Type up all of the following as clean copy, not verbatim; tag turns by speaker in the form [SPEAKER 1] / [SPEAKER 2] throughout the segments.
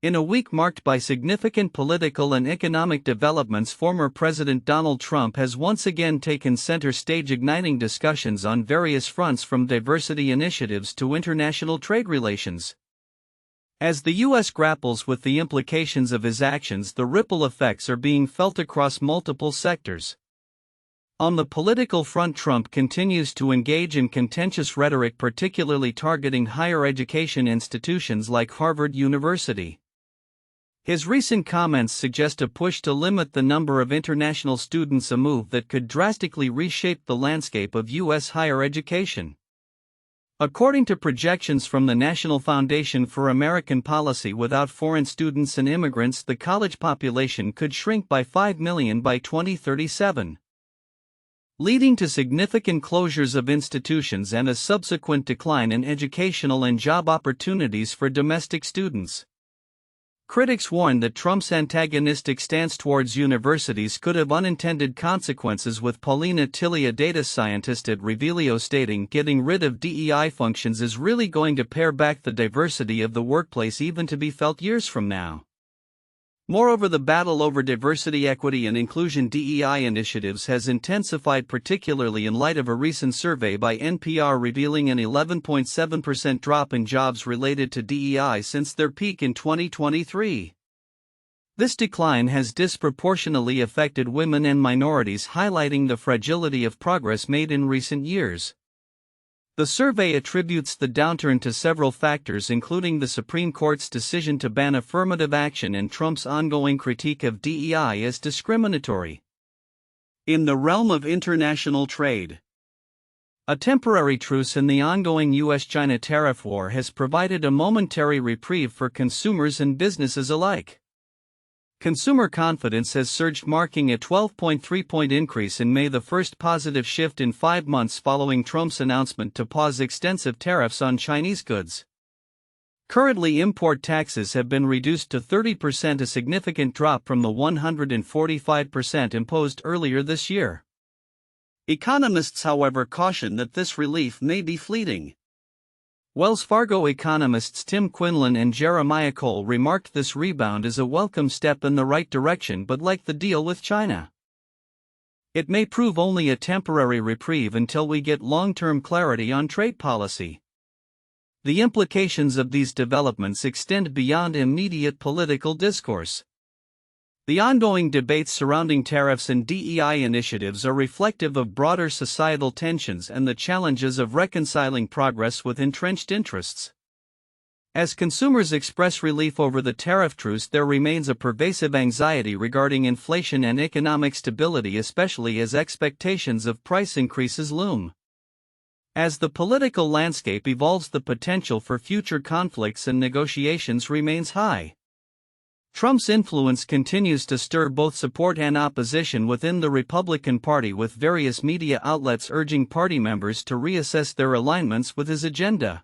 [SPEAKER 1] In a week marked by significant political and economic developments, former President Donald Trump has once again taken center stage, igniting discussions on various fronts from diversity initiatives to international trade relations. As the U.S. grapples with the implications of his actions, the ripple effects are being felt across multiple sectors. On the political front, Trump continues to engage in contentious rhetoric, particularly targeting higher education institutions like Harvard University. His recent comments suggest a push to limit the number of international students, a move that could drastically reshape the landscape of U.S. higher education. According to projections from the National Foundation for American Policy, without foreign students and immigrants, the college population could shrink by 5 million by 2037, leading to significant closures of institutions and a subsequent decline in educational and job opportunities for domestic students. Critics warn that Trump's antagonistic stance towards universities could have unintended consequences, with Paulina Tilley, a data scientist at Revelio, stating, "Getting rid of DEI functions is really going to pare back the diversity of the workplace, even to be felt years from now." Moreover, the battle over diversity, equity, and inclusion DEI initiatives has intensified, particularly in light of a recent survey by NPR revealing an 11.7% drop in jobs related to DEI since their peak in 2023. This decline has disproportionately affected women and minorities, highlighting the fragility of progress made in recent years. The survey attributes the downturn to several factors, including the Supreme Court's decision to ban affirmative action and Trump's ongoing critique of DEI as discriminatory. In the realm of international trade, a temporary truce in the ongoing U.S. China tariff war has provided a momentary reprieve for consumers and businesses alike. Consumer confidence has surged, marking a 12.3-point increase in May, the first positive shift in 5 months following Trump's announcement to pause extensive tariffs on Chinese goods. Currently, import taxes have been reduced to 30%, a significant drop from the 145% imposed earlier this year. Economists, however, caution that this relief may be fleeting. Wells Fargo economists Tim Quinlan and Jeremiah Cole remarked this rebound is a welcome step in the right direction, but like the deal with China, it may prove only a temporary reprieve until we get long-term clarity on trade policy. The implications of these developments extend beyond immediate political discourse. The ongoing debates surrounding tariffs and DEI initiatives are reflective of broader societal tensions and the challenges of reconciling progress with entrenched interests. As consumers express relief over the tariff truce, there remains a pervasive anxiety regarding inflation and economic stability, especially as expectations of price increases loom. As the political landscape evolves, the potential for future conflicts and negotiations remains high. Trump's influence continues to stir both support and opposition within the Republican Party, with various media outlets urging party members to reassess their alignments with his agenda.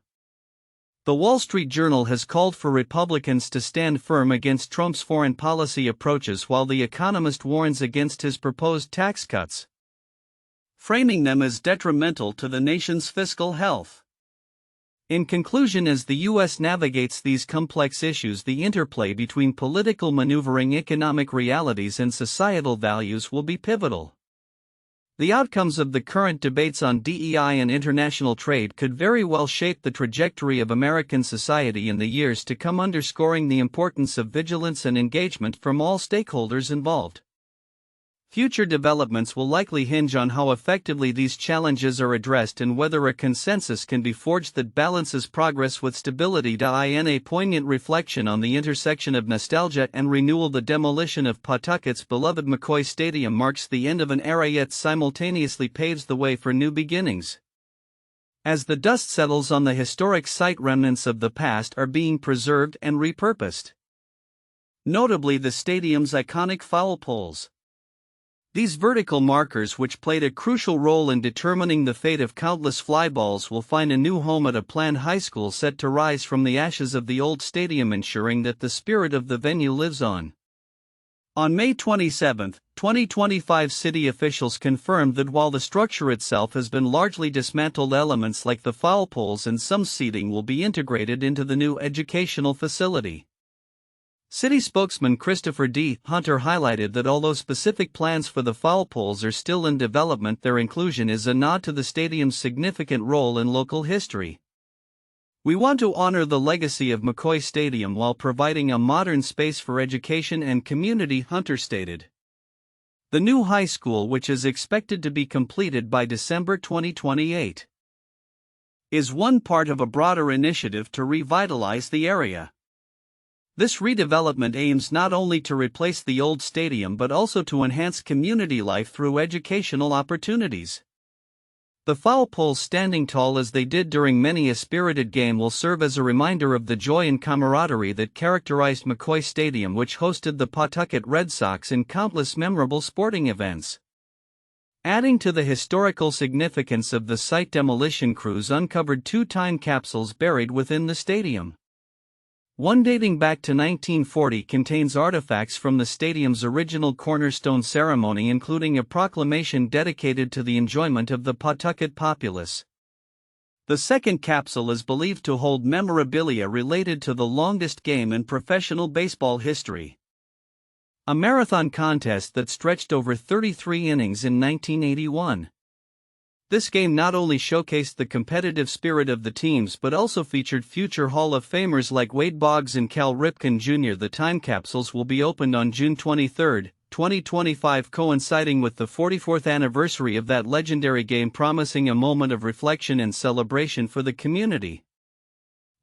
[SPEAKER 1] The Wall Street Journal has called for Republicans to stand firm against Trump's foreign policy approaches, while The Economist warns against his proposed tax cuts, framing them as detrimental to the nation's fiscal health. In conclusion, as the U.S. navigates these complex issues, the interplay between political maneuvering, economic realities, and societal values will be pivotal. The outcomes of the current debates on DEI and international trade could very well shape the trajectory of American society in the years to come, underscoring the importance of vigilance and engagement from all stakeholders involved. Future developments will likely hinge on how effectively these challenges are addressed and whether a consensus can be forged that balances progress with stability. In a poignant reflection on the intersection of nostalgia and renewal, the demolition of Pawtucket's beloved McCoy Stadium marks the end of an era, yet simultaneously paves the way for new beginnings. As the dust settles on the historic site, remnants of the past are being preserved and repurposed. Notably, the stadium's iconic foul poles. These vertical markers, which played a crucial role in determining the fate of countless fly balls, will find a new home at a planned high school set to rise from the ashes of the old stadium, ensuring that the spirit of the venue lives on. On May 27, 2025, city officials confirmed that while the structure itself has been largely dismantled, elements like the foul poles and some seating will be integrated into the new educational facility. City spokesman Christopher D. Hunter highlighted that although specific plans for the foul poles are still in development, their inclusion is a nod to the stadium's significant role in local history. "We want to honor the legacy of McCoy Stadium while providing a modern space for education and community," Hunter stated. The new high school, which is expected to be completed by December 2028, is one part of a broader initiative to revitalize the area. This redevelopment aims not only to replace the old stadium but also to enhance community life through educational opportunities. The foul poles, standing tall as they did during many a spirited game, will serve as a reminder of the joy and camaraderie that characterized McCoy Stadium, which hosted the Pawtucket Red Sox in countless memorable sporting events. Adding to the historical significance of the site, demolition crews uncovered 2 time capsules buried within the stadium. One dating back to 1940 contains artifacts from the stadium's original cornerstone ceremony, including a proclamation dedicated to the enjoyment of the Pawtucket populace. The second capsule is believed to hold memorabilia related to the longest game in professional baseball history, a marathon contest that stretched over 33 innings in 1981. This game not only showcased the competitive spirit of the teams but also featured future Hall of Famers like Wade Boggs and Cal Ripken Jr. The time capsules will be opened on June 23, 2025, coinciding with the 44th anniversary of that legendary game, promising a moment of reflection and celebration for the community.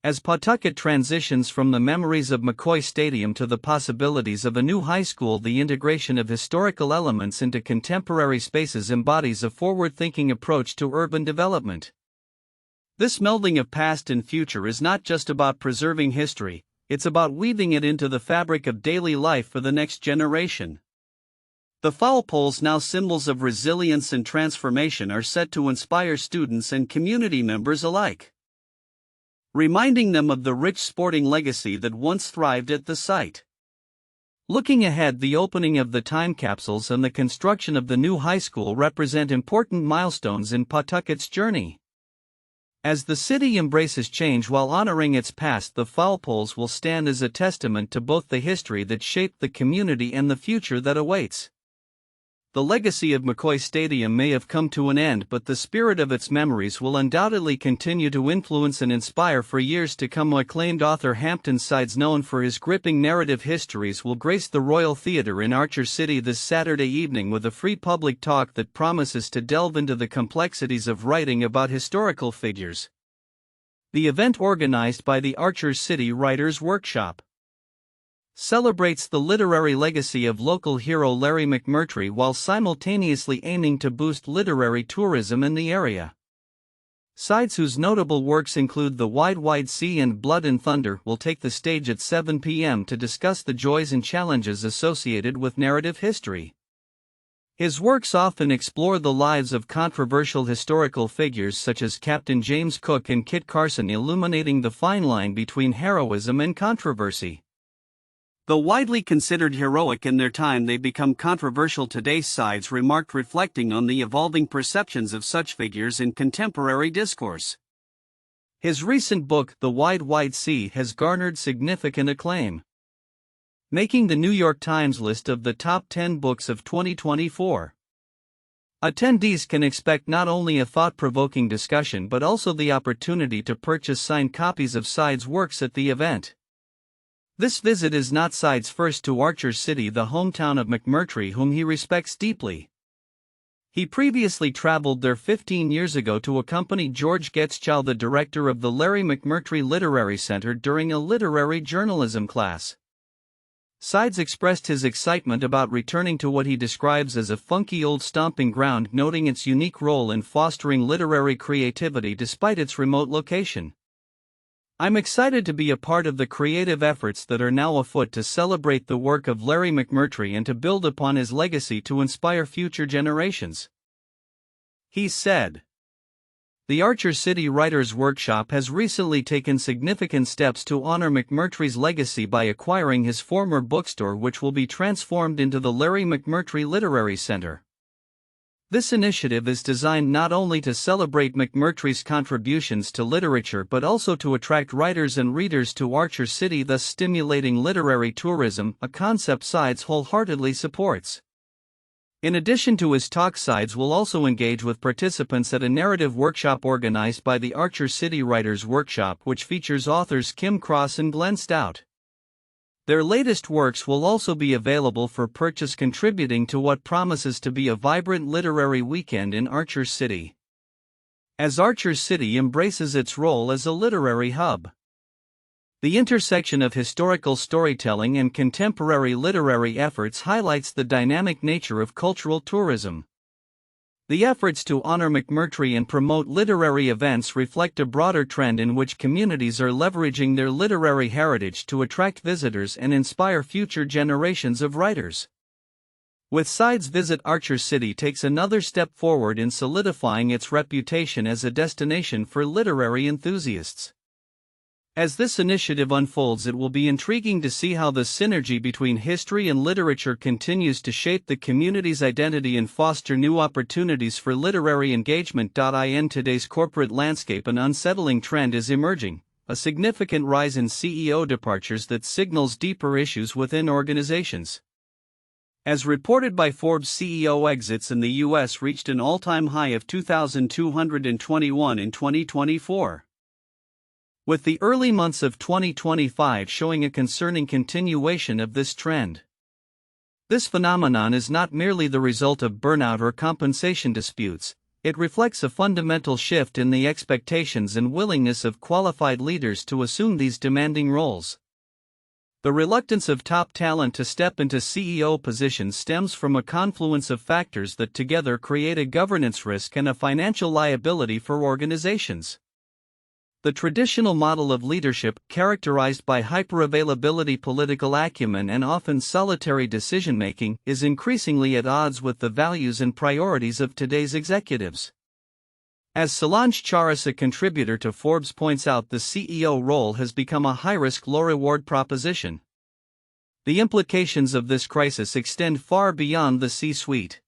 [SPEAKER 1] As Pawtucket transitions from the memories of McCoy Stadium to the possibilities of a new high school, the integration of historical elements into contemporary spaces embodies a forward-thinking approach to urban development. This melding of past and future is not just about preserving history, it's about weaving it into the fabric of daily life for the next generation. The foul poles, now symbols of resilience and transformation, are set to inspire students and community members alike, reminding them of the rich sporting legacy that once thrived at the site. Looking ahead, the opening of the time capsules and the construction of the new high school represent important milestones in Pawtucket's journey. As the city embraces change while honoring its past, the foul poles will stand as a testament to both the history that shaped the community and the future that awaits. The legacy of McCoy Stadium may have come to an end, but the spirit of its memories will undoubtedly continue to influence and inspire for years to come. Acclaimed author Hampton Sides, known for his gripping narrative histories, will grace the Royal Theatre in Archer City this Saturday evening with a free public talk that promises to delve into the complexities of writing about historical figures. The event, organized by the Archer City Writers' Workshop, celebrates the literary legacy of local hero Larry McMurtry while simultaneously aiming to boost literary tourism in the area. Sides, whose notable works include The Wide Wide Sea and Blood and Thunder, will take the stage at 7 p.m. to discuss the joys and challenges associated with narrative history. His works often explore the lives of controversial historical figures such as Captain James Cook and Kit Carson, illuminating the fine line between heroism and controversy. Though widely considered heroic in their time, they become controversial today, Sides remarked, reflecting on the evolving perceptions of such figures in contemporary discourse. His recent book, The Wide Wide Sea, has garnered significant acclaim, making the New York Times list of the top 10 books of 2024. Attendees can expect not only a thought-provoking discussion but also the opportunity to purchase signed copies of Sides' works at the event. This visit is not Sides' first to Archer City, the hometown of McMurtry, whom he respects deeply. He previously traveled there 15 years ago to accompany George Getzchow, the director of the Larry McMurtry Literary Center, during a literary journalism class. Sides expressed his excitement about returning to what he describes as a funky old stomping ground, noting its unique role in fostering literary creativity despite its remote location. "I'm excited to be a part of the creative efforts that are now afoot to celebrate the work of Larry McMurtry and to build upon his legacy to inspire future generations," he said. The Archer City Writers' Workshop has recently taken significant steps to honor McMurtry's legacy by acquiring his former bookstore, which will be transformed into the Larry McMurtry Literary Center. This initiative is designed not only to celebrate McMurtry's contributions to literature but also to attract writers and readers to Archer City, thus stimulating literary tourism, a concept Sides wholeheartedly supports. In addition to his talk, Sides will also engage with participants at a narrative workshop organized by the Archer City Writers Workshop, which features authors Kim Cross and Glenn Stout. Their latest works will also be available for purchase, contributing to what promises to be a vibrant literary weekend in Archer City. As Archer City embraces its role as a literary hub, the intersection of historical storytelling and contemporary literary efforts highlights the dynamic nature of cultural tourism. The efforts to honor McMurtry and promote literary events reflect a broader trend in which communities are leveraging their literary heritage to attract visitors and inspire future generations of writers. With Sides' visit, Archer City takes another step forward in solidifying its reputation as a destination for literary enthusiasts. As this initiative unfolds, it will be intriguing to see how the synergy between history and literature continues to shape the community's identity and foster new opportunities for literary engagement. In today's corporate landscape, an unsettling trend is emerging: a significant rise in CEO departures that signals deeper issues within organizations. As reported by Forbes, CEO exits in the U.S. reached an all-time high of 2,221 in 2024. With the early months of 2025 showing a concerning continuation of this trend. This phenomenon is not merely the result of burnout or compensation disputes, it reflects a fundamental shift in the expectations and willingness of qualified leaders to assume these demanding roles. The reluctance of top talent to step into CEO positions stems from a confluence of factors that together create a governance risk and a financial liability for organizations. The traditional model of leadership, characterized by hyperavailability, political acumen, and often solitary decision-making, is increasingly at odds with the values and priorities of today's executives. As Solange Charas, a contributor to Forbes, points out, the CEO role has become a high-risk, low-reward proposition. The implications of this crisis extend far beyond the C-suite.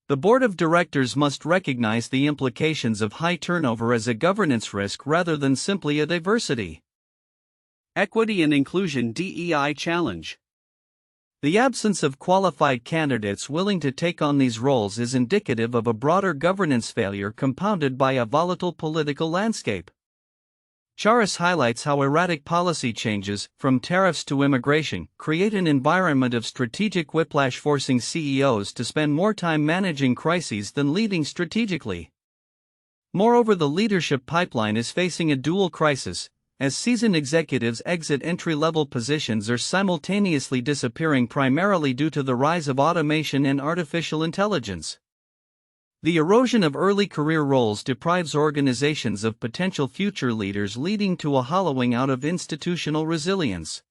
[SPEAKER 1] The board of directors must recognize the implications of high turnover as a governance risk rather than simply a diversity, equity, and inclusion (DEI) challenge. The absence of qualified candidates willing to take on these roles is indicative of a broader governance failure compounded by a volatile political landscape. Charas highlights how erratic policy changes, from tariffs to immigration, create an environment of strategic whiplash, forcing CEOs to spend more time managing crises than leading strategically. Moreover, the leadership pipeline is facing a dual crisis, as seasoned executives exit entry-level positions or simultaneously disappearing, primarily due to the rise of automation and artificial intelligence. The erosion of early career roles deprives organizations of potential future leaders, leading to a hollowing out of institutional resilience.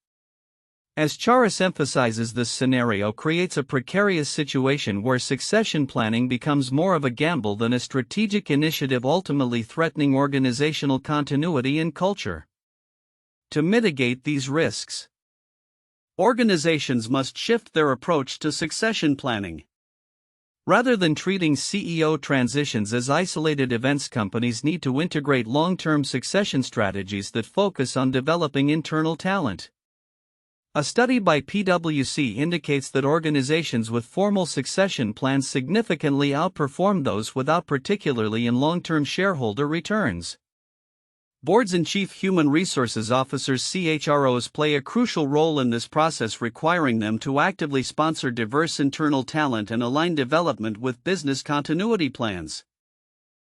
[SPEAKER 1] As Charas emphasizes, this scenario creates a precarious situation where succession planning becomes more of a gamble than a strategic initiative, ultimately threatening organizational continuity and culture. To mitigate these risks, organizations must shift their approach to succession planning. Rather than treating CEO transitions as isolated events, companies need to integrate long-term succession strategies that focus on developing internal talent. A study by PwC indicates that organizations with formal succession plans significantly outperform those without, particularly in long-term shareholder returns. Boards and chief human resources officers (CHROs) play a crucial role in this process, requiring them to actively sponsor diverse internal talent and align development with business continuity plans.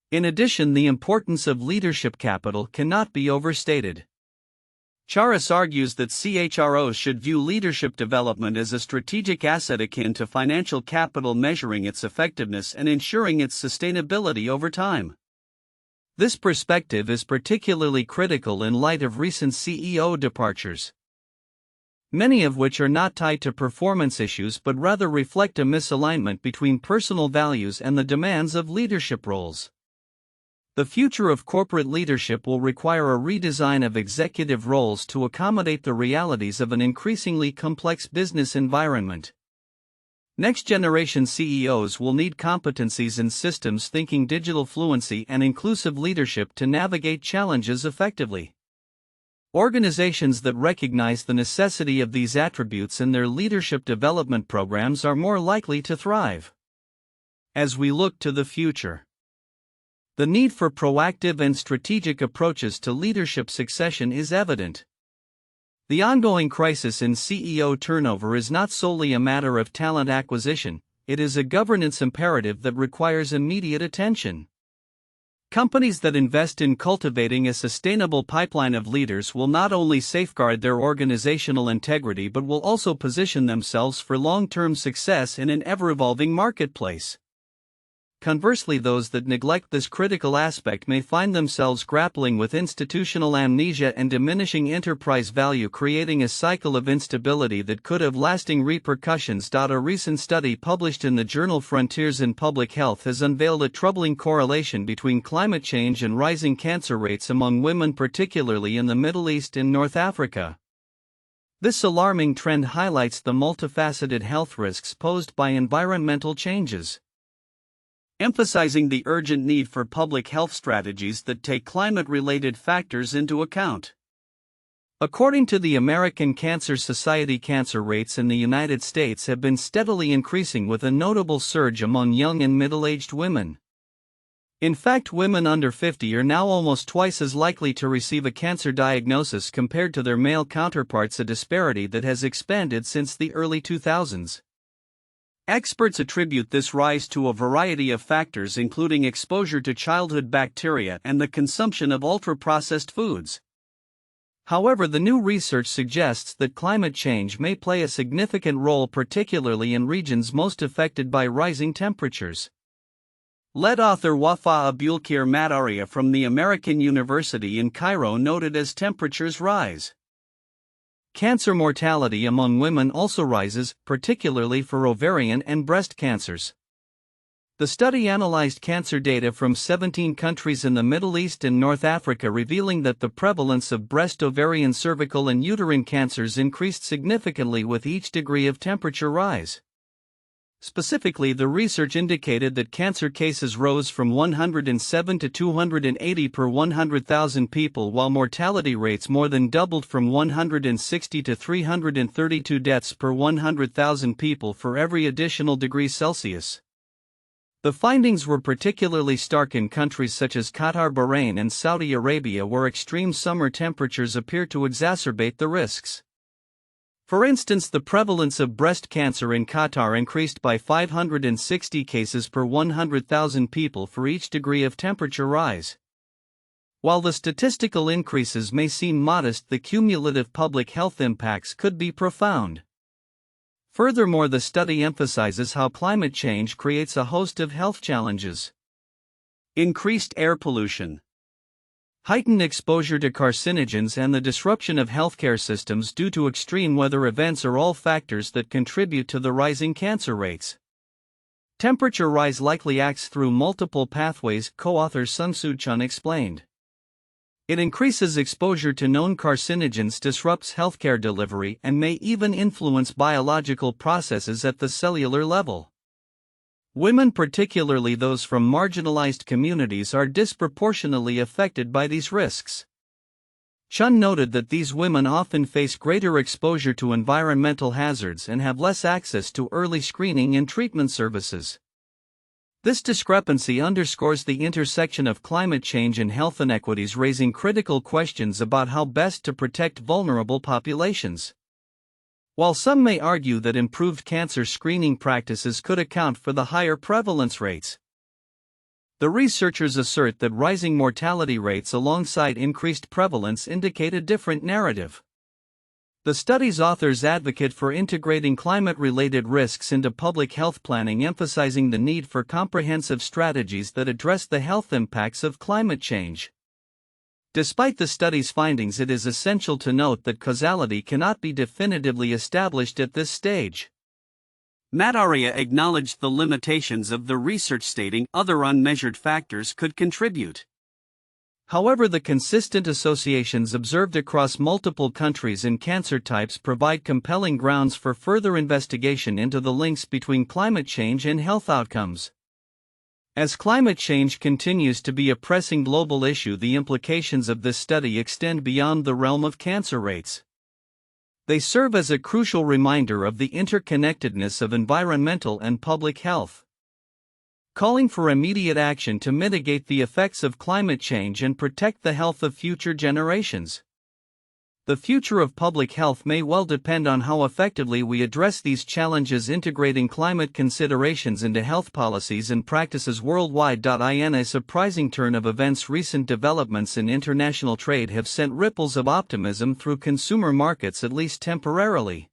[SPEAKER 1] In addition, the importance of leadership capital cannot be overstated. Charas argues that CHROs should view leadership development as a strategic asset akin to financial capital, measuring its effectiveness and ensuring its sustainability over time. This perspective is particularly critical in light of recent CEO departures, many of which are not tied to performance issues but rather reflect a misalignment between personal values and the demands of leadership roles. The future of corporate leadership will require a redesign of executive roles to accommodate the realities of an increasingly complex business environment. Next-generation CEOs will need competencies in systems thinking, digital fluency, and inclusive leadership to navigate challenges effectively. Organizations that recognize the necessity of these attributes in their leadership development programs are more likely to thrive. As we look to the future, the need for proactive and strategic approaches to leadership succession is evident. The ongoing crisis in CEO turnover is not solely a matter of talent acquisition, it is a governance imperative that requires immediate attention. Companies that invest in cultivating a sustainable pipeline of leaders will not only safeguard their organizational integrity but will also position themselves for long-term success in an ever-evolving marketplace. Conversely, those that neglect this critical aspect may find themselves grappling with institutional amnesia and diminishing enterprise value, creating a cycle of instability that could have lasting repercussions. A recent study published in the journal Frontiers in Public Health has unveiled a troubling correlation between climate change and rising cancer rates among women, particularly in the Middle East and North Africa. This alarming trend highlights the multifaceted health risks posed by environmental changes, emphasizing the urgent need for public health strategies that take climate-related factors into account. According to the American Cancer Society, cancer rates in the United States have been steadily increasing, with a notable surge among young and middle-aged women. In fact, women under 50 are now almost twice as likely to receive a cancer diagnosis compared to their male counterparts, a disparity that has expanded since the early 2000s. Experts attribute this rise to a variety of factors, including exposure to childhood bacteria and the consumption of ultra-processed foods. However, the new research suggests that climate change may play a significant role, particularly in regions most affected by rising temperatures. Lead author Wafa Abulkir Madaria from the American University in Cairo noted as temperatures rise, cancer mortality among women also rises, particularly for ovarian and breast cancers. The study analyzed cancer data from 17 countries in the Middle East and North Africa, revealing that the prevalence of breast, ovarian, cervical, and uterine cancers increased significantly with each degree of temperature rise. Specifically, the research indicated that cancer cases rose from 107 to 280 per 100,000 people, while mortality rates more than doubled from 160 to 332 deaths per 100,000 people for every additional degree Celsius. The findings were particularly stark in countries such as Qatar, Bahrain, and Saudi Arabia, where extreme summer temperatures appear to exacerbate the risks. For instance, the prevalence of breast cancer in Qatar increased by 560 cases per 100,000 people for each degree of temperature rise. While the statistical increases may seem modest, the cumulative public health impacts could be profound. Furthermore, the study emphasizes how climate change creates a host of health challenges. Increased air pollution, heightened exposure to carcinogens, and the disruption of healthcare systems due to extreme weather events are all factors that contribute to the rising cancer rates. Temperature rise likely acts through multiple pathways, co-author Sun-Soo Chun explained. It increases exposure to known carcinogens, disrupts healthcare delivery, and may even influence biological processes at the cellular level. Women, particularly those from marginalized communities, are disproportionately affected by these risks. Chun noted that these women often face greater exposure to environmental hazards and have less access to early screening and treatment services. This discrepancy underscores the intersection of climate change and health inequities, raising critical questions about how best to protect vulnerable populations. While some may argue that improved cancer screening practices could account for the higher prevalence rates, the researchers assert that rising mortality rates alongside increased prevalence indicate a different narrative. The study's authors advocate for integrating climate-related risks into public health planning, emphasizing the need for comprehensive strategies that address the health impacts of climate change. Despite the study's findings, it is essential to note that causality cannot be definitively established at this stage. Madaria acknowledged the limitations of the research, stating other unmeasured factors could contribute. However, the consistent associations observed across multiple countries and cancer types provide compelling grounds for further investigation into the links between climate change and health outcomes. As climate change continues to be a pressing global issue, the implications of this study extend beyond the realm of cancer rates. They serve as a crucial reminder of the interconnectedness of environmental and public health, calling for immediate action to mitigate the effects of climate change and protect the health of future generations. The future of public health may well depend on how effectively we address these challenges, integrating climate considerations into health policies and practices worldwide. In a surprising turn of events, recent developments in international trade have sent ripples of optimism through consumer markets, at least temporarily.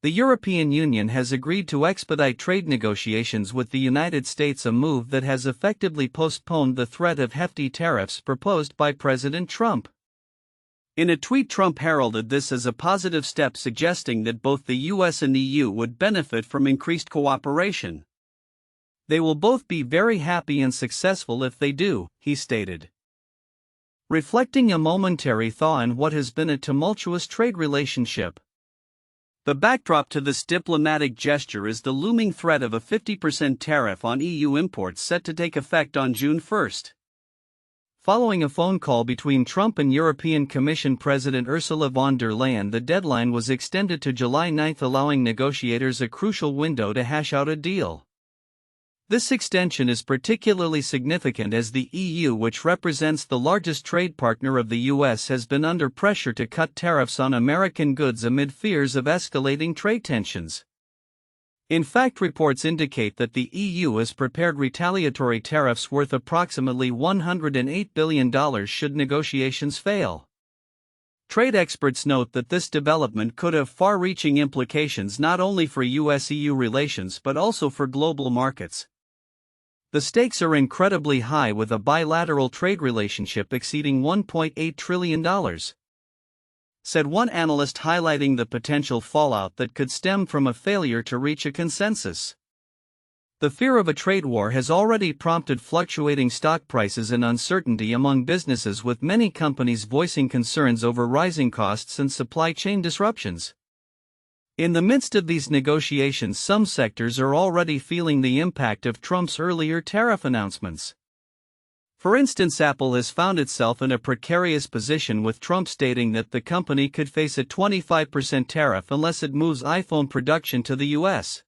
[SPEAKER 1] The European Union has agreed to expedite trade negotiations with the United States, a move that has effectively postponed the threat of hefty tariffs proposed by President Trump. In a tweet, Trump heralded this as a positive step, suggesting that both the U.S. and EU would benefit from increased cooperation. "They will both be very happy and successful if they do," he stated, reflecting a momentary thaw in what has been a tumultuous trade relationship. The backdrop to this diplomatic gesture is the looming threat of a 50% tariff on EU imports set to take effect on June 1. Following a phone call between Trump and European Commission President Ursula von der Leyen, the deadline was extended to July 9, allowing negotiators a crucial window to hash out a deal. This extension is particularly significant as the EU, which represents the largest trade partner of the US, has been under pressure to cut tariffs on American goods amid fears of escalating trade tensions. In fact, reports indicate that the EU has prepared retaliatory tariffs worth approximately $108 billion should negotiations fail. Trade experts note that this development could have far-reaching implications not only for US-EU relations but also for global markets. The stakes are incredibly high, with a bilateral trade relationship exceeding $1.8 trillion. Said one analyst, highlighting the potential fallout that could stem from a failure to reach a consensus. The fear of a trade war has already prompted fluctuating stock prices and uncertainty among businesses, with many companies voicing concerns over rising costs and supply chain disruptions. In the midst of these negotiations, some sectors are already feeling the impact of Trump's earlier tariff announcements. For instance, Apple has found itself in a precarious position, with Trump stating that the company could face a 25% tariff unless it moves iPhone production to the US.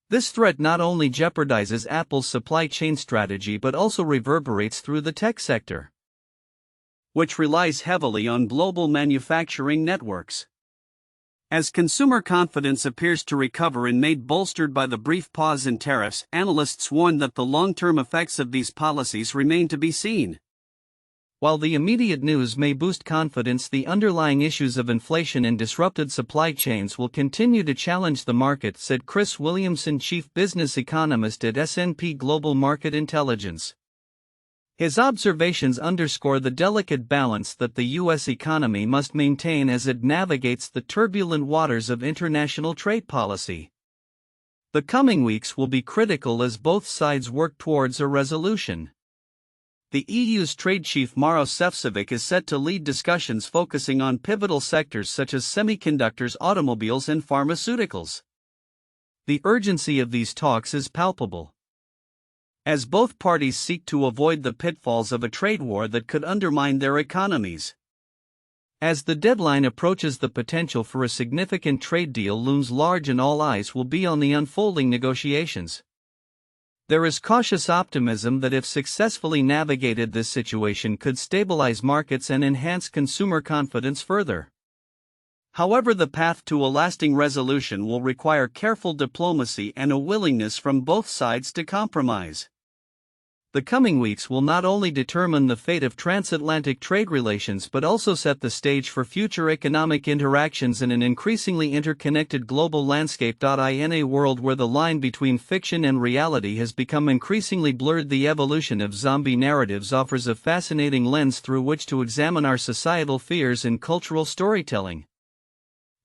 [SPEAKER 1] This threat not only jeopardizes Apple's supply chain strategy but also reverberates through the tech sector, which relies heavily on global manufacturing networks. As consumer confidence appears to recover in May, bolstered by the brief pause in tariffs, analysts warn that the long-term effects of these policies remain to be seen. While the immediate news may boost confidence, the underlying issues of inflation and disrupted supply chains will continue to challenge the market, said Chris Williamson, chief business economist at S&P Global Market Intelligence. His observations underscore the delicate balance that the U.S. economy must maintain as it navigates the turbulent waters of international trade policy. The coming weeks will be critical as both sides work towards a resolution. The EU's trade chief Maros Šefčovič is set to lead discussions focusing on pivotal sectors such as semiconductors, automobiles, and pharmaceuticals. The urgency of these talks is palpable, as both parties seek to avoid the pitfalls of a trade war that could undermine their economies. As the deadline approaches, the potential for a significant trade deal looms large, and all eyes will be on the unfolding negotiations. There is cautious optimism that, if successfully navigated, this situation could stabilize markets and enhance consumer confidence further. However, the path to a lasting resolution will require careful diplomacy and a willingness from both sides to compromise. The coming weeks will not only determine the fate of transatlantic trade relations but also set the stage for future economic interactions in an increasingly interconnected global landscape. In a world where the line between fiction and reality has become increasingly blurred, the evolution of zombie narratives offers a fascinating lens through which to examine our societal fears and cultural storytelling.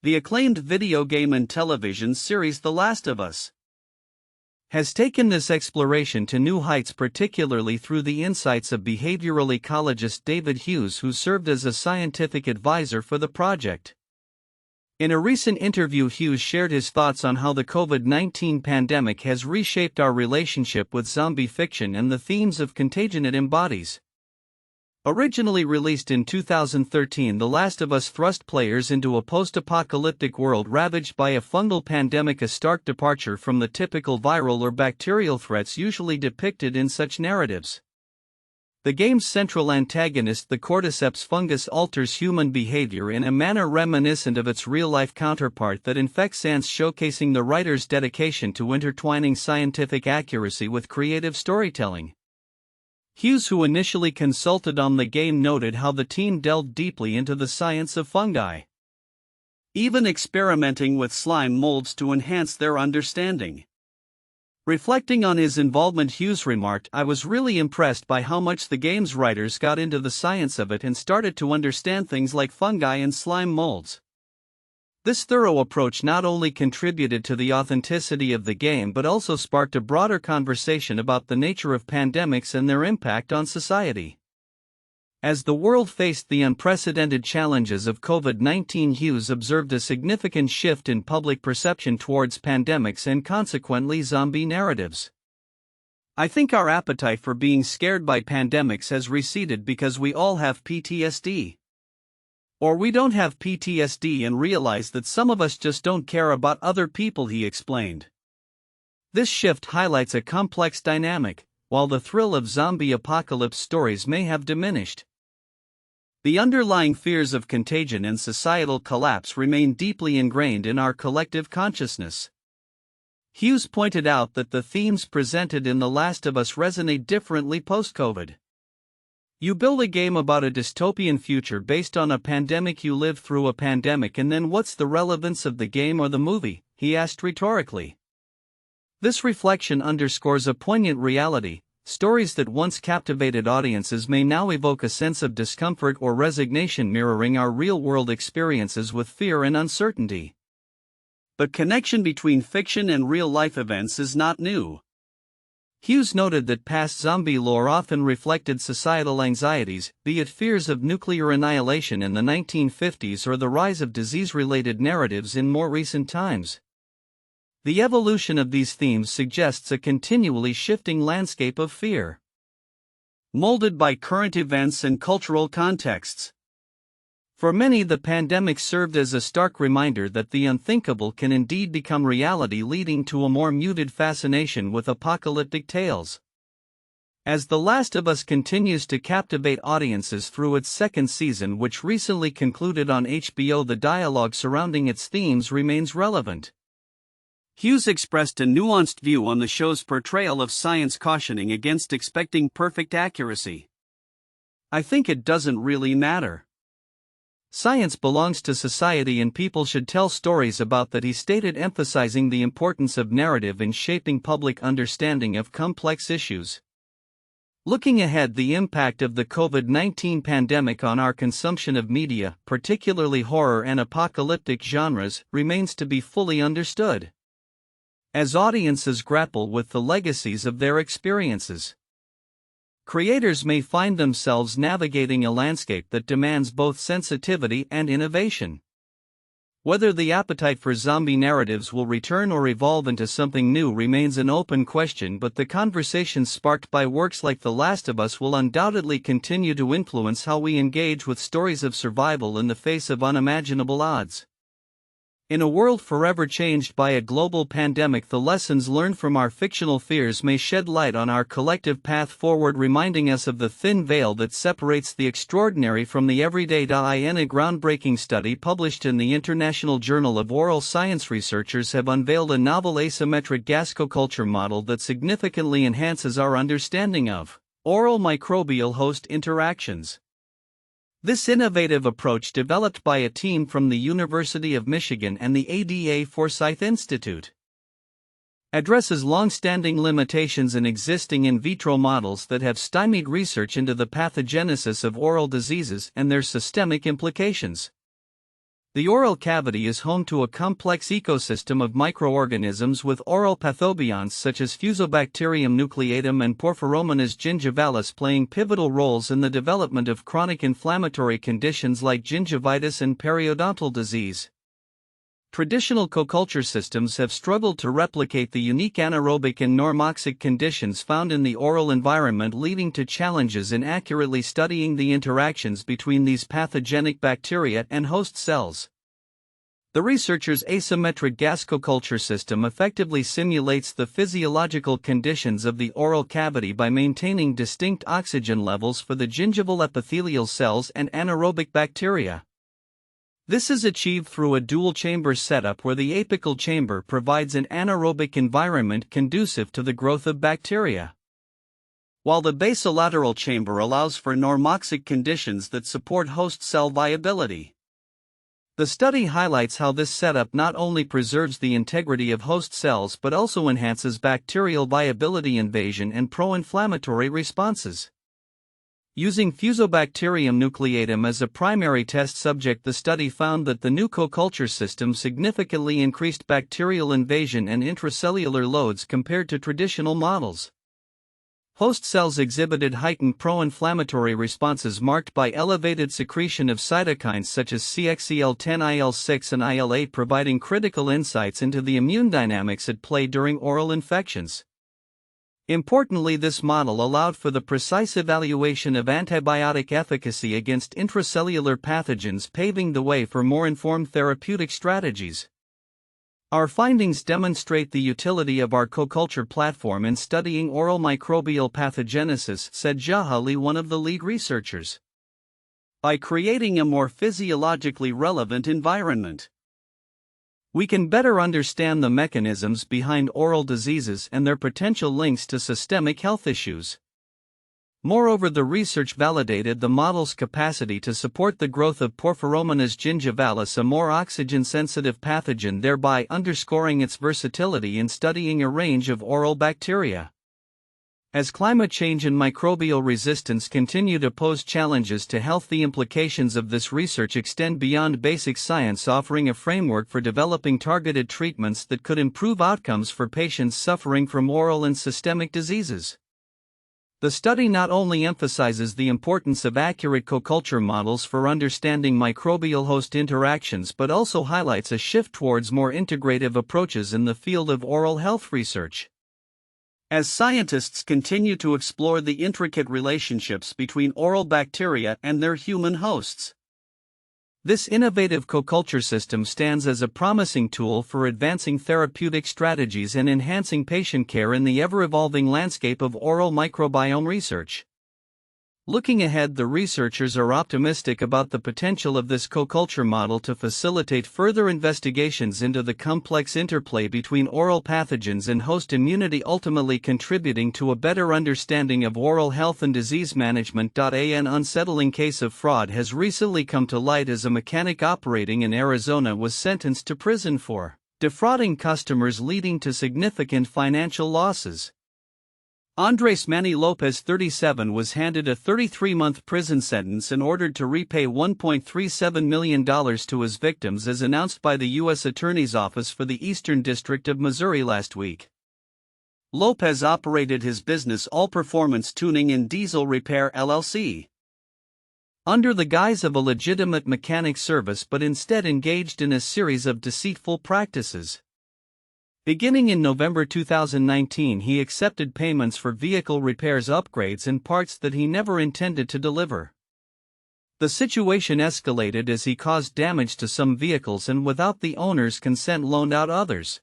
[SPEAKER 1] The acclaimed video game and television series The Last of Us has taken this exploration to new heights, particularly through the insights of behavioral ecologist David Hughes, who served as a scientific advisor for the project. In a recent interview, Hughes shared his thoughts on how the COVID-19 pandemic has reshaped our relationship with zombie fiction and the themes of contagion it embodies. Originally released in 2013, The Last of Us thrust players into a post-apocalyptic world ravaged by a fungal pandemic, a stark departure from the typical viral or bacterial threats usually depicted in such narratives. The game's central antagonist, the cordyceps fungus, alters human behavior in a manner reminiscent of its real-life counterpart that infects ants, showcasing the writer's dedication to intertwining scientific accuracy with creative storytelling. Hughes, who initially consulted on the game, noted how the team delved deeply into the science of fungi, even experimenting with slime molds to enhance their understanding. Reflecting on his involvement, Hughes remarked, "I was really impressed by how much the game's writers got into the science of it and started to understand things like fungi and slime molds. This thorough approach not only contributed to the authenticity of the game but also sparked a broader conversation about the nature of pandemics and their impact on society." As the world faced the unprecedented challenges of COVID-19, Hughes observed a significant shift in public perception towards pandemics and consequently zombie narratives. "I think our appetite for being scared by pandemics has receded because we all have PTSD. Or we don't have PTSD and realize that some of us just don't care about other people," he explained. This shift highlights a complex dynamic. While the thrill of zombie apocalypse stories may have diminished, the underlying fears of contagion and societal collapse remain deeply ingrained in our collective consciousness. Hughes pointed out that the themes presented in The Last of Us resonate differently post-COVID. You build a game about a dystopian future based on a pandemic, you live through a pandemic, and then what's the relevance of the game or the movie? He asked rhetorically. This reflection underscores a poignant reality. Stories that once captivated audiences may now evoke a sense of discomfort or resignation, mirroring our real-world experiences with fear and uncertainty. The connection between fiction and real-life events is not new. Hughes noted that past zombie lore often reflected societal anxieties, be it fears of nuclear annihilation in the 1950s or the rise of disease-related narratives in more recent times. The evolution of these themes suggests a continually shifting landscape of fear, molded by current events and cultural contexts. For many, the pandemic served as a stark reminder that the unthinkable can indeed become reality, leading to a more muted fascination with apocalyptic tales. As The Last of Us continues to captivate audiences through its second season, which recently concluded on HBO, the dialogue surrounding its themes remains relevant. Hughes expressed a nuanced view on the show's portrayal of science, cautioning against expecting perfect accuracy. "I think it doesn't really matter. Science belongs to society and people should tell stories about that," he stated, emphasizing the importance of narrative in shaping public understanding of complex issues. Looking ahead, the impact of the COVID-19 pandemic on our consumption of media, particularly horror and apocalyptic genres, remains to be fully understood. As audiences grapple with the legacies of their experiences, creators may find themselves navigating a landscape that demands both sensitivity and innovation. Whether the appetite for zombie narratives will return or evolve into something new remains an open question, but the conversations sparked by works like The Last of Us will undoubtedly continue to influence how we engage with stories of survival in the face of unimaginable odds. In a world forever changed by a global pandemic, the lessons learned from our fictional fears may shed light on our collective path forward, reminding us of the thin veil that separates the extraordinary from the everyday. In a groundbreaking study published in the International Journal of Oral Science, researchers have unveiled a novel asymmetric gastroculture model that significantly enhances our understanding of oral microbial host interactions. This innovative approach, developed by a team from the University of Michigan and the ADA Forsyth Institute, addresses long-standing limitations in existing in vitro models that have stymied research into the pathogenesis of oral diseases and their systemic implications. The oral cavity is home to a complex ecosystem of microorganisms with oral pathobionts such as Fusobacterium nucleatum and Porphyromonas gingivalis playing pivotal roles in the development of chronic inflammatory conditions like gingivitis and periodontal disease. Traditional coculture systems have struggled to replicate the unique anaerobic and normoxic conditions found in the oral environment, leading to challenges in accurately studying the interactions between these pathogenic bacteria and host cells. The researchers' asymmetric gas coculture system effectively simulates the physiological conditions of the oral cavity by maintaining distinct oxygen levels for the gingival epithelial cells and anaerobic bacteria. This is achieved through a dual-chamber setup where the apical chamber provides an anaerobic environment conducive to the growth of bacteria, while the basolateral chamber allows for normoxic conditions that support host cell viability. The study highlights how this setup not only preserves the integrity of host cells but also enhances bacterial viability, invasion, and pro-inflammatory responses. Using Fusobacterium nucleatum as a primary test subject, the study found that the new coculture system significantly increased bacterial invasion and intracellular loads compared to traditional models. Host cells exhibited heightened pro-inflammatory responses marked by elevated secretion of cytokines such as CXCL10, IL-6 and IL-8, providing critical insights into the immune dynamics at play during oral infections. Importantly, this model allowed for the precise evaluation of antibiotic efficacy against intracellular pathogens, paving the way for more informed therapeutic strategies. Our findings demonstrate the utility of our coculture platform in studying oral microbial pathogenesis, said Jaha Lee, one of the lead researchers. By creating a more physiologically relevant environment, we can better understand the mechanisms behind oral diseases and their potential links to systemic health issues. Moreover, the research validated the model's capacity to support the growth of Porphyromonas gingivalis, a more oxygen-sensitive pathogen, thereby underscoring its versatility in studying a range of oral bacteria. As climate change and microbial resistance continue to pose challenges to health, the implications of this research extend beyond basic science, offering a framework for developing targeted treatments that could improve outcomes for patients suffering from oral and systemic diseases. The study not only emphasizes the importance of accurate coculture models for understanding microbial-host interactions but also highlights a shift towards more integrative approaches in the field of oral health research. As scientists continue to explore the intricate relationships between oral bacteria and their human hosts, this innovative coculture system stands as a promising tool for advancing therapeutic strategies and enhancing patient care in the ever-evolving landscape of oral microbiome research. Looking ahead, the researchers are optimistic about the potential of this coculture model to facilitate further investigations into the complex interplay between oral pathogens and host immunity, ultimately contributing to a better understanding of oral health and disease management. An unsettling case of fraud has recently come to light as a mechanic operating in Arizona was sentenced to prison for defrauding customers, leading to significant financial losses. Andres Manny Lopez, 37, was handed a 33-month prison sentence and ordered to repay $1.37 million to his victims, as announced by the U.S. Attorney's Office for the Eastern District of Missouri last week. Lopez operated his business All Performance Tuning and Diesel Repair LLC under the guise of a legitimate mechanic service, but instead engaged in a series of deceitful practices. Beginning in November 2019, he accepted payments for vehicle repairs, upgrades, and parts that he never intended to deliver. The situation escalated as he caused damage to some vehicles and, without the owner's consent, loaned out others.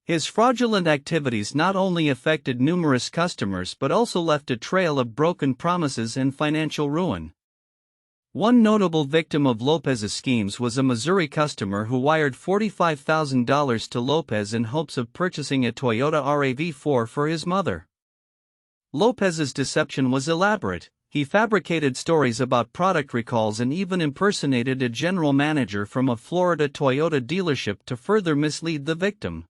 [SPEAKER 1] His fraudulent activities not only affected numerous customers but also left a trail of broken promises and financial ruin. One notable victim of Lopez's schemes was a Missouri customer who wired $45,000 to Lopez in hopes of purchasing a Toyota RAV4 for his mother. Lopez's deception was elaborate. He fabricated stories about product recalls and even impersonated a general manager from a Florida Toyota dealership to further mislead the victim.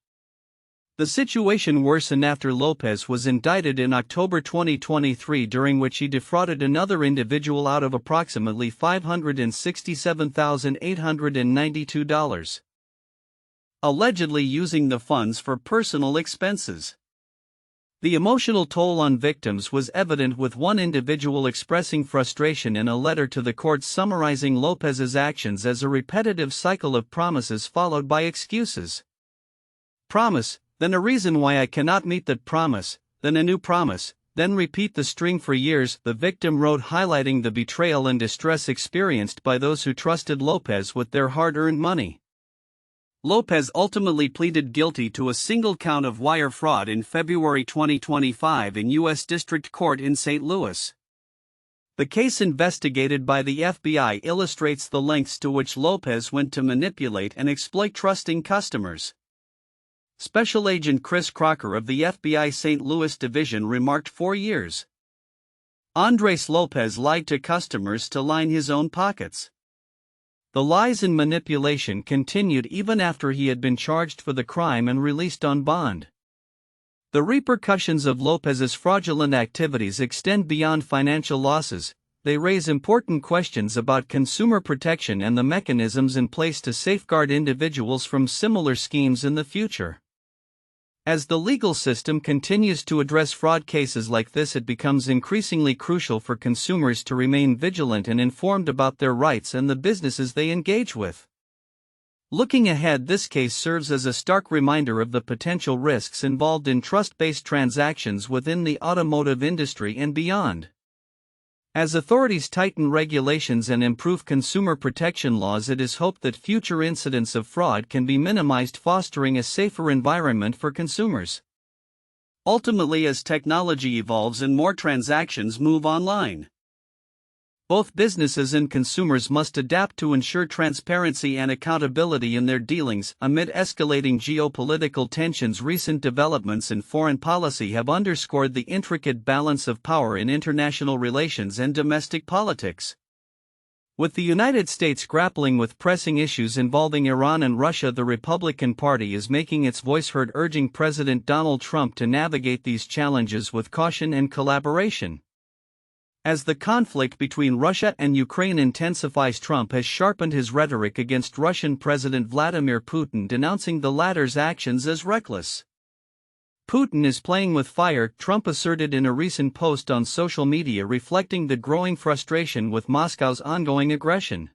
[SPEAKER 1] The situation worsened after Lopez was indicted in October 2023, during which he defrauded another individual out of approximately $567,892, allegedly using the funds for personal expenses. The emotional toll on victims was evident, with one individual expressing frustration in a letter to the court summarizing Lopez's actions as a repetitive cycle of promises followed by excuses. Promise, then a reason why I cannot meet that promise, then a new promise, then repeat the string for years, the victim wrote, highlighting the betrayal and distress experienced by those who trusted Lopez with their hard-earned money. Lopez ultimately pleaded guilty to a single count of wire fraud in February 2025 in U.S. District Court in St. Louis. The case, investigated by the FBI, illustrates the lengths to which Lopez went to manipulate and exploit trusting customers. Special Agent Chris Crocker of the FBI St. Louis Division remarked, 4 years. Andres Lopez lied to customers to line his own pockets. The lies and manipulation continued even after he had been charged for the crime and released on bond. The repercussions of Lopez's fraudulent activities extend beyond financial losses. They raise important questions about consumer protection and the mechanisms in place to safeguard individuals from similar schemes in the future. As the legal system continues to address fraud cases like this, it becomes increasingly crucial for consumers to remain vigilant and informed about their rights and the businesses they engage with. Looking ahead, this case serves as a stark reminder of the potential risks involved in trust-based transactions within the automotive industry and beyond. As authorities tighten regulations and improve consumer protection laws, it is hoped that future incidents of fraud can be minimized, fostering a safer environment for consumers. Ultimately, as technology evolves and more transactions move online, both businesses and consumers must adapt to ensure transparency and accountability in their dealings. Amid escalating geopolitical tensions, recent developments in foreign policy have underscored the intricate balance of power in international relations and domestic politics. With the United States grappling with pressing issues involving Iran and Russia, the Republican Party is making its voice heard, urging President Donald Trump to navigate these challenges with caution and collaboration. As the conflict between Russia and Ukraine intensifies, Trump has sharpened his rhetoric against Russian President Vladimir Putin, denouncing the latter's actions as reckless. Putin is playing with fire, Trump asserted in a recent post on social media, reflecting the growing frustration with Moscow's ongoing aggression.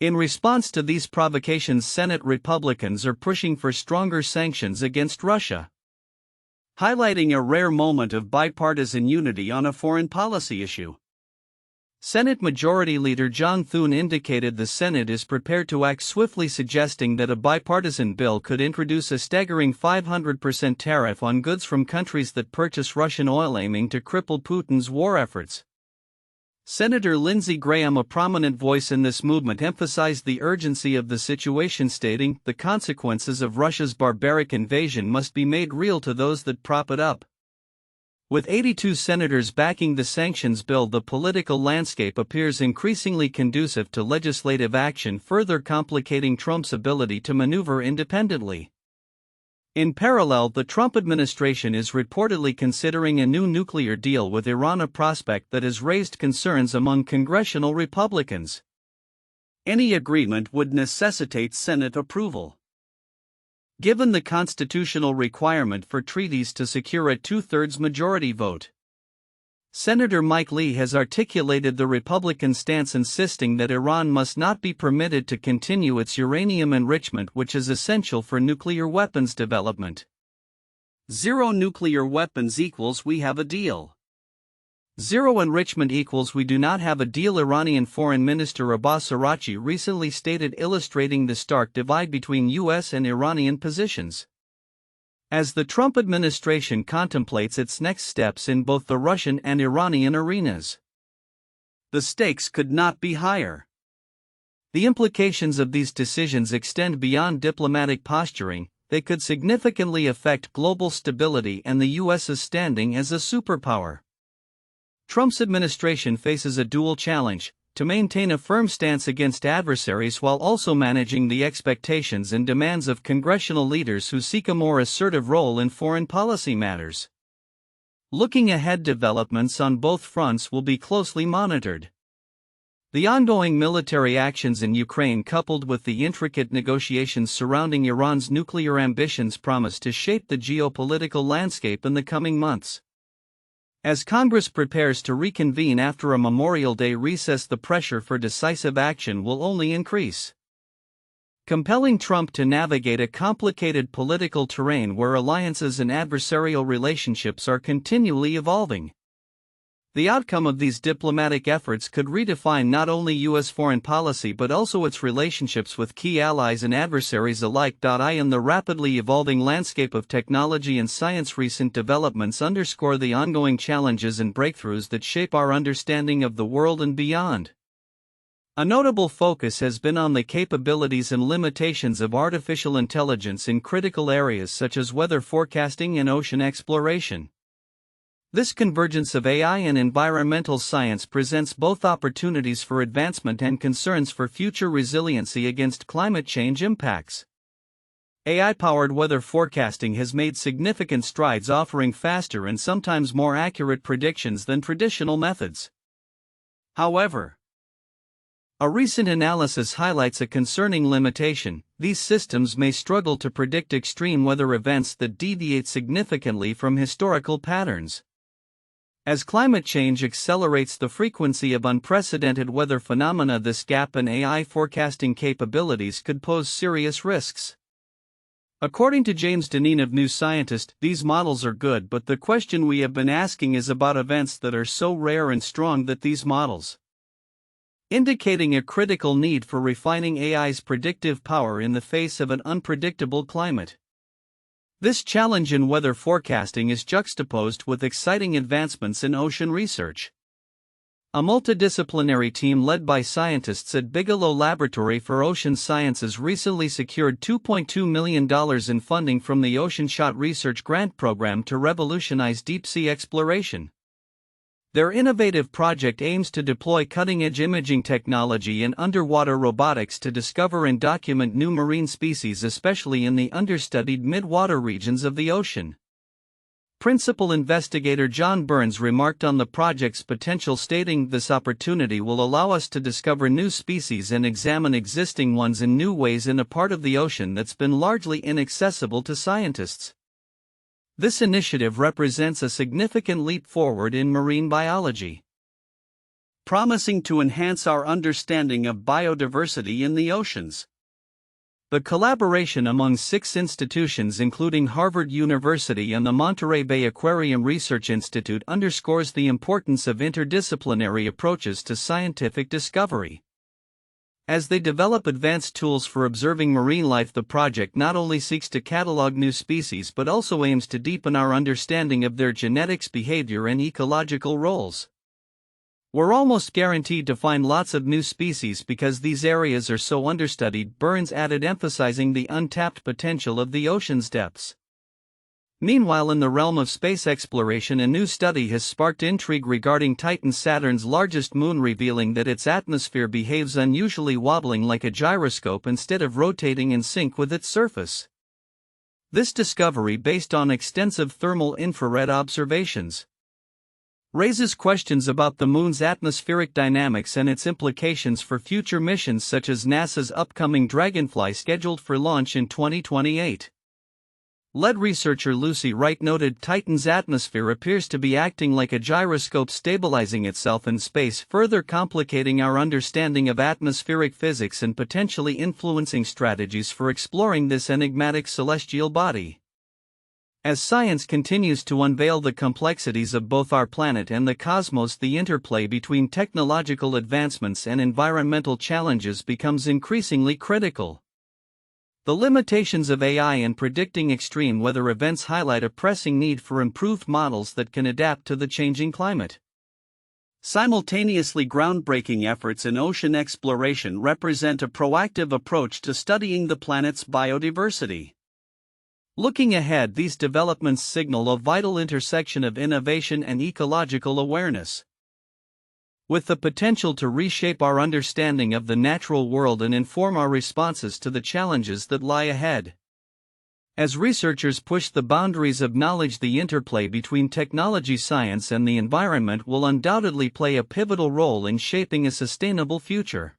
[SPEAKER 1] In response to these provocations, Senate Republicans are pushing for stronger sanctions against Russia, highlighting a rare moment of bipartisan unity on a foreign policy issue. Senate Majority Leader John Thune indicated the Senate is prepared to act swiftly, suggesting that a bipartisan bill could introduce a staggering 500% tariff on goods from countries that purchase Russian oil, aiming to cripple Putin's war efforts. Senator Lindsey Graham, a prominent voice in this movement, emphasized the urgency of the situation, stating, "The consequences of Russia's barbaric invasion must be made real to those that prop it up." With 82 senators backing the sanctions bill, the political landscape appears increasingly conducive to legislative action, further complicating Trump's ability to maneuver independently. In parallel, the Trump administration is reportedly considering a new nuclear deal with Iran, a prospect that has raised concerns among congressional Republicans. Any agreement would necessitate Senate approval. Given the constitutional requirement for treaties to secure a two-thirds majority vote, Senator Mike Lee has articulated the Republican stance, insisting that Iran must not be permitted to continue its uranium enrichment, which is essential for nuclear weapons development. Zero nuclear weapons equals we have a deal. Zero enrichment equals we do not have a deal, Iranian Foreign Minister Abbas Araghchi recently stated, illustrating the stark divide between U.S. and Iranian positions. As the Trump administration contemplates its next steps in both the Russian and Iranian arenas, the stakes could not be higher. The implications of these decisions extend beyond diplomatic posturing. They could significantly affect global stability and the U.S.'s standing as a superpower. Trump's administration faces a dual challenge: to maintain a firm stance against adversaries while also managing the expectations and demands of congressional leaders who seek a more assertive role in foreign policy matters. Looking ahead, developments on both fronts will be closely monitored. The ongoing military actions in Ukraine, coupled with the intricate negotiations surrounding Iran's nuclear ambitions, promise to shape the geopolitical landscape in the coming months. As Congress prepares to reconvene after a Memorial Day recess, the pressure for decisive action will only increase, compelling Trump to navigate a complicated political terrain where alliances and adversarial relationships are continually evolving. The outcome of these diplomatic efforts could redefine not only U.S. foreign policy but also its relationships with key allies and adversaries alike. In the rapidly evolving landscape of technology and science, recent developments underscore the ongoing challenges and breakthroughs that shape our understanding of the world and beyond. A notable focus has been on the capabilities and limitations of artificial intelligence in critical areas such as weather forecasting and ocean exploration. This convergence of AI and environmental science presents both opportunities for advancement and concerns for future resiliency against climate change impacts. AI-powered weather forecasting has made significant strides, offering faster and sometimes more accurate predictions than traditional methods. However, a recent analysis highlights a concerning limitation: these systems may struggle to predict extreme weather events that deviate significantly from historical patterns. As climate change accelerates the frequency of unprecedented weather phenomena, this gap in AI forecasting capabilities could pose serious risks. According to James Deneen of New Scientist, these models are good, but the question we have been asking is about events that are so rare and strong that these models, indicating a critical need for refining AI's predictive power in the face of an unpredictable climate. This challenge in weather forecasting is juxtaposed with exciting advancements in ocean research. A multidisciplinary team led by scientists at Bigelow Laboratory for Ocean Sciences recently secured $2.2 million in funding from the Ocean Shot Research Grant Program to revolutionize deep-sea exploration. Their innovative project aims to deploy cutting-edge imaging technology and underwater robotics to discover and document new marine species, especially in the understudied mid-water regions of the ocean. Principal investigator John Burns remarked on the project's potential, stating, "This opportunity will allow us to discover new species and examine existing ones in new ways in a part of the ocean that's been largely inaccessible to scientists." This initiative represents a significant leap forward in marine biology, promising to enhance our understanding of biodiversity in the oceans. The collaboration among 6 institutions, including Harvard University and the Monterey Bay Aquarium Research Institute, underscores the importance of interdisciplinary approaches to scientific discovery. As they develop advanced tools for observing marine life, the project not only seeks to catalog new species but also aims to deepen our understanding of their genetics, behavior, and ecological roles. "We're almost guaranteed to find lots of new species because these areas are so understudied," Burns added, emphasizing the untapped potential of the ocean's depths. Meanwhile, in the realm of space exploration, a new study has sparked intrigue regarding Titan, Saturn's largest moon, revealing that its atmosphere behaves unusually, wobbling like a gyroscope instead of rotating in sync with its surface. This discovery, based on extensive thermal infrared observations, raises questions about the moon's atmospheric dynamics and its implications for future missions such as NASA's upcoming Dragonfly, scheduled for launch in 2028. Lead researcher Lucy Wright noted, "Titan's atmosphere appears to be acting like a gyroscope, stabilizing itself in space, further complicating our understanding of atmospheric physics and potentially influencing strategies for exploring this enigmatic celestial body." As science continues to unveil the complexities of both our planet and the cosmos, the interplay between technological advancements and environmental challenges becomes increasingly critical. The limitations of AI in predicting extreme weather events highlight a pressing need for improved models that can adapt to the changing climate. Simultaneously, groundbreaking efforts in ocean exploration represent a proactive approach to studying the planet's biodiversity. Looking ahead, these developments signal a vital intersection of innovation and ecological awareness. with the potential to reshape our understanding of the natural world and inform our responses to the challenges that lie ahead. As researchers push the boundaries of knowledge, the interplay between technology, science, and the environment will undoubtedly play a pivotal role in shaping a sustainable future.